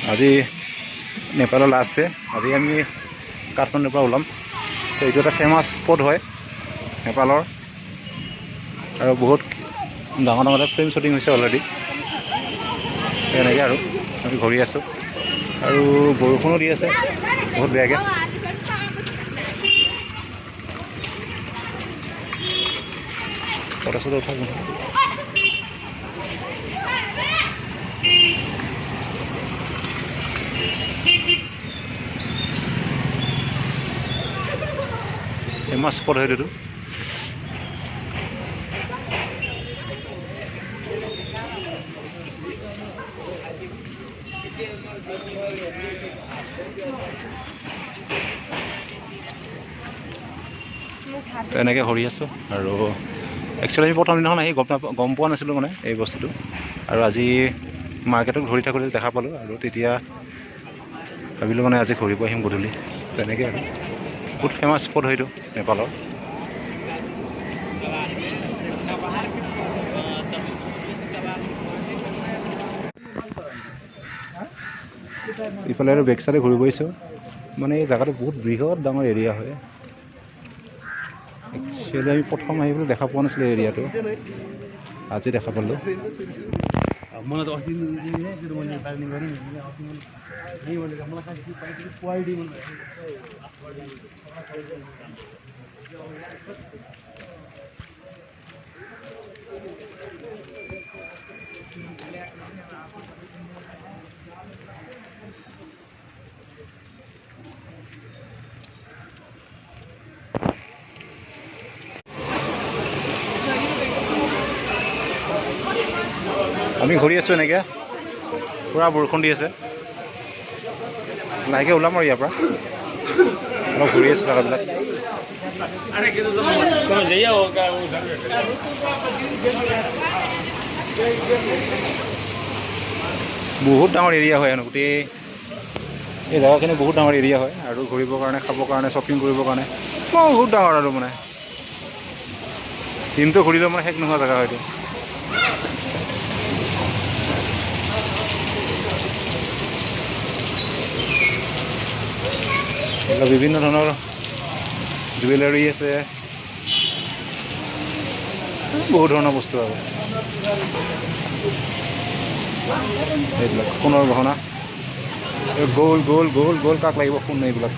আজি নেপালৰ last day. আজি আমি কাঠমাণ্ডুৰ পৰা ওলাম। তো এইটো এটা ফেমাছ স্পট হয় নেপালৰ, আৰু বহুত ডাঙৰ ডাঙৰ ফিল্ম শ্বুটিং হৈছে অলৰেডি। এনেকৈ আৰু আমি ঘূৰি আছোঁ, আৰু বৰষুণো দি আছে বহুত বেয়াকৈ। ফটো চটো উঠাব ফেমাছ স্পট হয় এইটো। এনেকৈ ঘূৰি আছোঁ, আৰু একচুৱেলি আমি প্ৰথম দিনাখন আহি গম পোৱা নাছিলোঁ মানে এই বস্তুটো, আৰু আজি মাৰ্কেটত ঘূৰি থাকোঁতে দেখা পালোঁ, আৰু তেতিয়া ভাবিলোঁ মানে আজি ঘূৰিব আহিম গধূলি। তেনেকৈ আৰু বহুত ফেমাছ স্পট হয় এইটো নেপালৰ। ইফালে আৰু বেক চাইডে ঘূৰিব আহিছোঁ, মানে এই জেগাটো বহুত বৃহৎ ডাঙৰ এৰিয়া হয়। একচুৱেলি আমি প্ৰথম আহি পেলাই দেখা পোৱা নাছিলোঁ এৰিয়াটো, আজি দেখা পালোঁ। আমি ঘূৰি আছোঁ এনেকৈ, পূৰা বৰষুণ দি আছে। লাহেকৈ ওলাম আৰু ইয়াৰ পৰা অলপ ঘূৰি আছোঁ জেগাবিলাক। বহুত ডাঙৰ এৰিয়া হয় আৰু গোটেই এই জেগাখিনি বহুত ডাঙৰ এৰিয়া হয়, আৰু ঘূৰিবৰ কাৰণে, খাবৰ কাৰণে, শ্বপিং কৰিবৰ কাৰণে বহুত ডাঙৰ, আৰু মানে দিনটো ঘূৰিলেও মানে শেষ নোহোৱা জেগা হয়তো। বিভিন্ন ধৰণৰ জুৱেলাৰী আছে, বহুত ধৰণৰ বস্তু আৰু এইবিলাক সোণৰ গহনা, গ'ল গ'ল গ'ল গ'ল কাক লাগিব সোণ এইবিলাক।